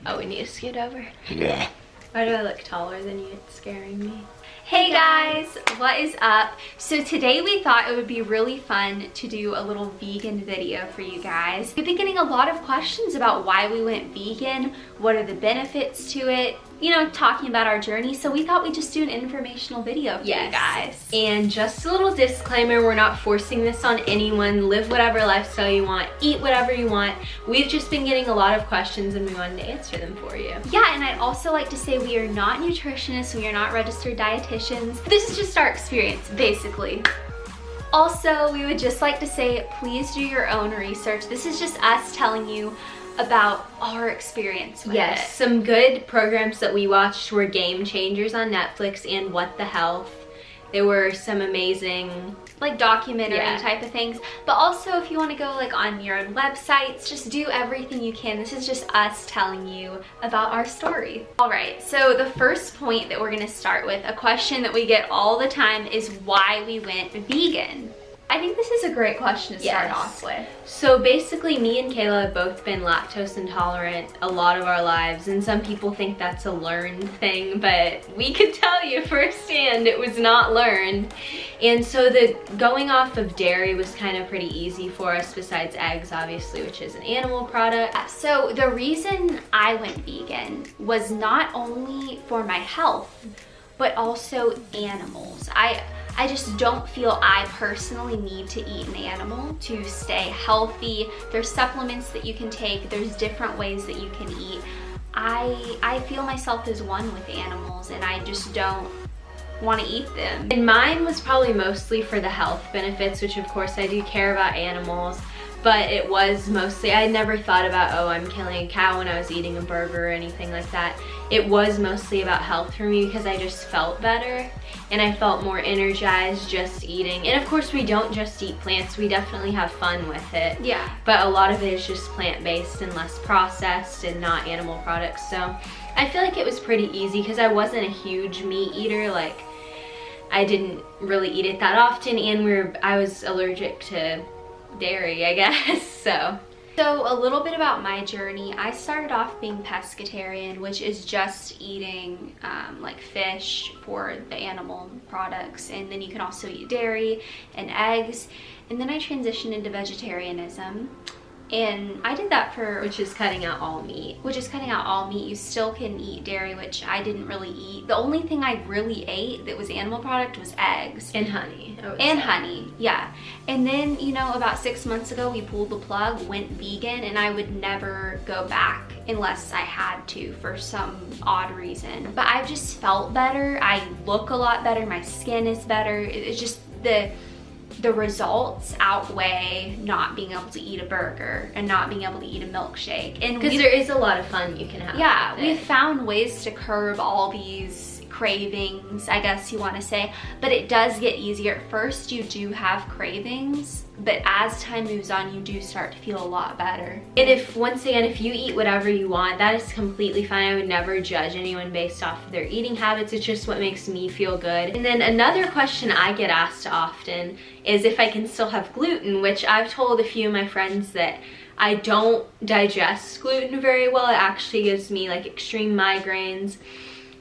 Oh, we need to scoot over. Yeah. Why do I look taller than you? It's scaring me. Hey guys, what is up? So today we thought it would be really fun to do a little vegan video for you guys. We've been getting a lot of questions about why we went vegan, what are the benefits to it, you know, talking about our journey. So we thought we'd just do an informational video for you guys. And just a little disclaimer, we're not forcing this on anyone. Live whatever lifestyle you want, eat whatever you want. We've just been getting a lot of questions and we wanted to answer them for you. Yeah, and I'd also like to say we are not nutritionists, we are not registered dietitians. This is just our experience, basically. Also, we would just like to say, please do your own research. This is just us telling you about our experience with it. Some good programs that we watched were Game Changers on Netflix and What the Health. There were some amazing like documentary type of things, but also if you want to go like on your own websites, just do everything you can. This is just us telling you about our story. All right, so the first point that we're going to start with, a question that we get all the time, is why we went vegan. I think this is a great question to start off with. So basically, me and Kayla have both been lactose intolerant a lot of our lives, and some people think that's a learned thing, but we could tell you firsthand it was not learned. And so the going off of dairy was kind of pretty easy for us, besides eggs, obviously, which is an animal product. So the reason I went vegan was not only for my health, but also animals. I just don't feel I personally need to eat an animal to stay healthy. There's supplements that you can take. There's different ways that you can eat. I feel myself as one with animals, and I just don't want to eat them. And mine was probably mostly for the health benefits, which of course I do care about animals, but it was mostly, I never thought about, oh, I'm killing a cow when I was eating a burger or anything like that. It was mostly about health for me because I just felt better and I felt more energized just eating. And of course we don't just eat plants, we definitely have fun with it. Yeah. But a lot of it is just plant-based and less processed and not animal products. So I feel like it was pretty easy because I wasn't a huge meat eater. Like, I didn't really eat it that often, and I was allergic to dairy, I guess. So a little bit about my journey. I started off being pescatarian, which is just eating like fish for the animal products, and then you can also eat dairy and eggs. And then I transitioned into vegetarianism, and I did that for... Which is cutting out all meat. Which is cutting out all meat. You still can eat dairy, which I didn't really eat. The only thing I really ate that was animal product was eggs. And honey. And honey, yeah. And then, you know, about 6 months ago, we pulled the plug, went vegan, and I would never go back unless I had to for some odd reason. But I've just felt better. I look a lot better. My skin is better. It's just the results outweigh not being able to eat a burger and not being able to eat a milkshake. And because there is a lot of fun you can have. Yeah, we've found ways to curb all these cravings, I guess you want to say, but it does get easier. At first you do have cravings, but as time moves on you do start to feel a lot better. And once again, if you eat whatever you want, that is completely fine. I would never judge anyone based off of their eating habits. It's just what makes me feel good. And then another question I get asked often is if I can still have gluten, which I've told a few of my friends that I don't digest gluten very well. It actually gives me like extreme migraines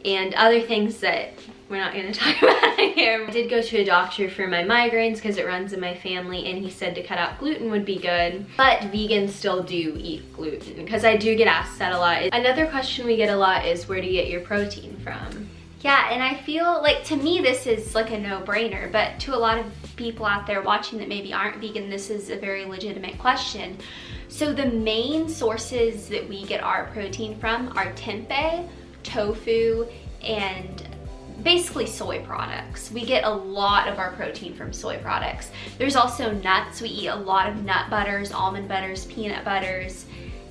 and other things that we're not going to talk about here. I did go to a doctor for my migraines because it runs in my family, and he said to cut out gluten would be good. But vegans still do eat gluten because I do get asked that a lot. Another question we get a lot is, where do you get your protein from? Yeah, and I feel like, to me, this is like a no-brainer, but to a lot of people out there watching that maybe aren't vegan, this is a very legitimate question. So the main sources that we get our protein from are tempeh, tofu, and basically soy products. We get a lot of our protein from soy products. There's also nuts. We eat a lot of nut butters, almond butters, peanut butters,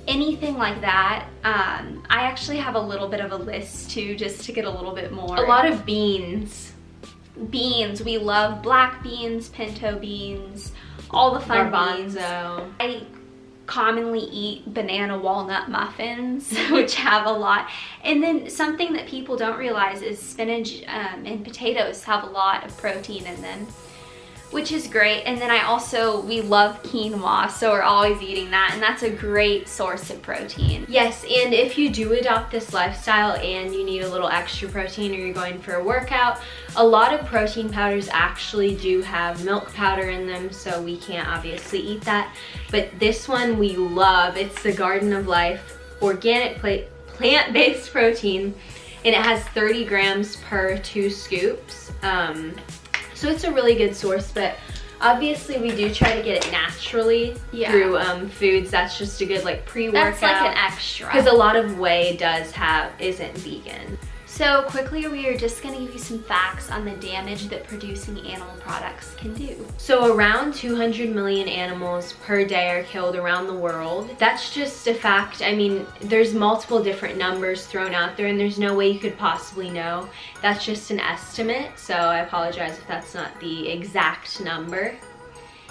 anything like that. I actually have a little bit of a list too, just to get a little bit more. A lot of beans. Beans. We love black beans, pinto beans, all the fun beans. I commonly eat banana walnut muffins, which have a lot. And then something that people don't realize is spinach and potatoes have a lot of protein in them. which is great. And then we love quinoa, so we're always eating that, and that's a great source of protein. Yes, and if you do adopt this lifestyle and you need a little extra protein or you're going for a workout, a lot of protein powders actually do have milk powder in them, so we can't obviously eat that. But this one we love. It's the Garden of Life organic plant-based protein, and it has 30 grams per 2 scoops. So it's a really good source, but obviously we do try to get it naturally through foods. That's just a good like pre-workout. That's like an extra. Because a lot of whey isn't vegan. So quickly, we are just gonna give you some facts on the damage that producing animal products can do. So around 200 million animals per day are killed around the world. That's just a fact. I mean, there's multiple different numbers thrown out there and there's no way you could possibly know. That's just an estimate, so I apologize if that's not the exact number.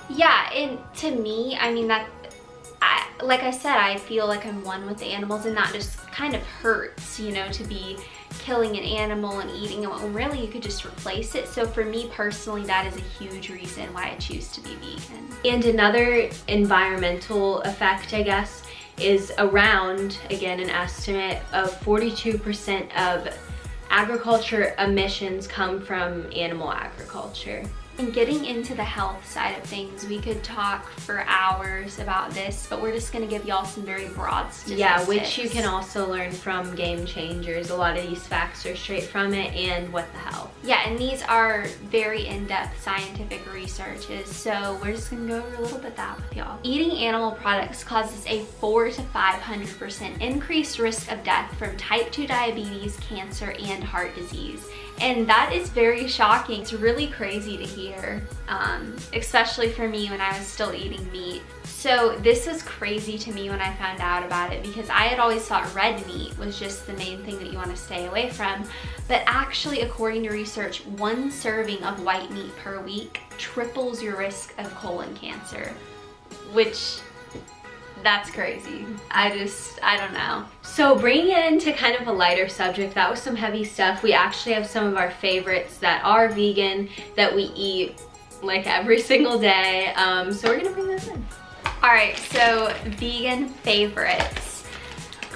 Yeah, and to me, I mean, like I said, I feel like I'm one with the animals, and that just kind of hurts, you know, to be killing an animal and eating it when really you could just replace it. So for me personally, that is a huge reason why I choose to be vegan. And another environmental effect, I guess, is around, again, an estimate of 42% of agriculture emissions come from animal agriculture. And getting into the health side of things, we could talk for hours about this, but we're just going to give y'all some very broad statistics. Yeah, which you can also learn from Game Changers. A lot of these facts are straight from it, and What the Health. Yeah, and these are very in-depth scientific researches, so we're just going to go over a little bit of that with y'all. Eating animal products causes a 400% to 500% increased risk of death from type 2 diabetes, cancer, and heart disease. And that is very shocking. It's really crazy to hear, especially for me when I was still eating meat. So this was crazy to me when I found out about it, because I had always thought red meat was just the main thing that you want to stay away from. But actually, according to research, 1 serving of white meat per week triples your risk of colon cancer, which... that's crazy. I don't know. So bringing it into kind of a lighter subject, that was some heavy stuff. We actually have some of our favorites that are vegan that we eat like every single day. So we're gonna bring those in. All right, so vegan favorites.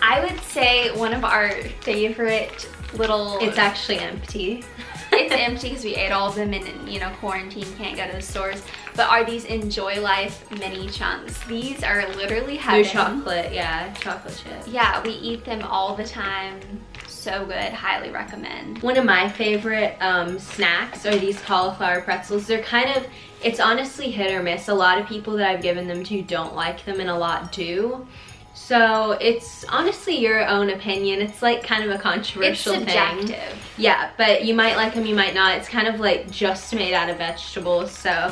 I would say one of our favorite little... It's actually empty. It's empty because we ate all of them in, you know, quarantine, can't go to the stores. But are these Enjoy Life mini chunks? These are literally heaven. They're chocolate, yeah, chocolate chips. Yeah, we eat them all the time. So good, highly recommend. One of my favorite snacks are these cauliflower pretzels. They're kind of, it's honestly hit or miss. A lot of people that I've given them to don't like them, and a lot do. So it's honestly your own opinion. It's like kind of a controversial thing. It's subjective. Yeah, but you might like them, you might not. It's kind of like just made out of vegetables. So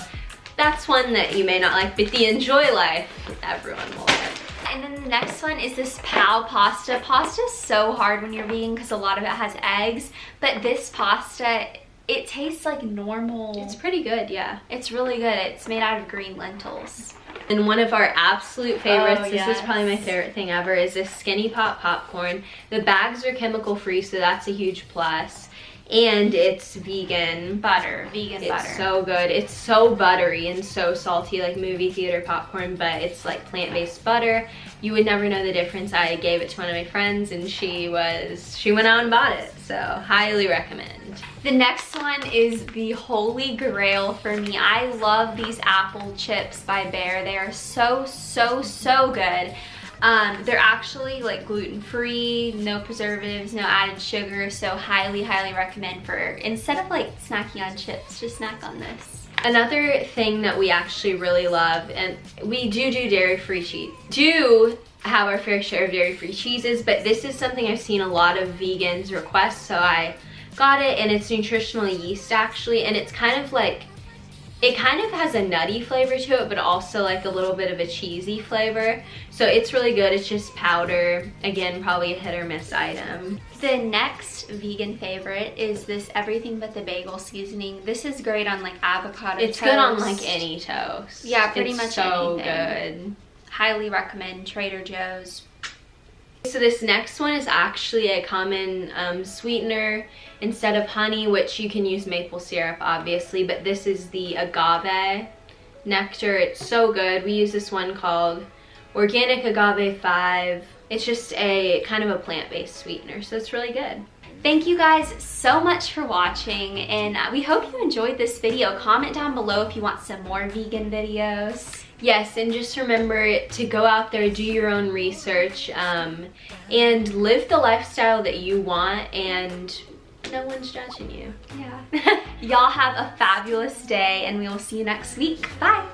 that's one that you may not like, but the Enjoy Life, everyone will like. And then the next one is this Pal pasta. Pasta is so hard when you're vegan because a lot of it has eggs, but this pasta, it tastes like normal. It's pretty good, yeah. It's really good. It's made out of green lentils. And one of our absolute favorites, this is probably my favorite thing ever, is this Skinny Pop popcorn. The bags are chemical free, so that's a huge plus. And it's vegan. Vegan butter. It's so good. It's so buttery and so salty, like movie theater popcorn, but it's like plant-based butter. You would never know the difference. I gave it to one of my friends and she went out and bought it, so highly recommend. The next one is the holy grail for me. I love these apple chips by Bear. They are so, so, so good. They're actually like gluten-free, no preservatives, no added sugar, so highly, highly recommend for, instead of like snacking on chips, just snack on this. Another thing that we actually really love, and we do dairy-free cheese, do have our fair share of dairy-free cheeses, but this is something I've seen a lot of vegans request, so I got it, and it's nutritional yeast actually, and it's kind of like, it kind of has a nutty flavor to it, but also like a little bit of a cheesy flavor. So it's really good. It's just powder. Again, probably a hit or miss item. The next vegan favorite is this Everything But the Bagel seasoning. This is great on like avocado toast. It's good on like any toast. Yeah, pretty much so anything. Good. Highly recommend Trader Joe's. So this next one is actually a common sweetener instead of honey, which you can use maple syrup obviously, but this is the agave nectar. It's so good. We use this one called Organic Agave 5. It's just a kind of a plant-based sweetener, so it's really good. Thank you guys so much for watching, and we hope you enjoyed this video. Comment down below if you want some more vegan videos. Yes, and just remember to go out there, do your own research, and live the lifestyle that you want, and no one's judging you. Yeah. Y'all have a fabulous day, and we will see you next week. Bye.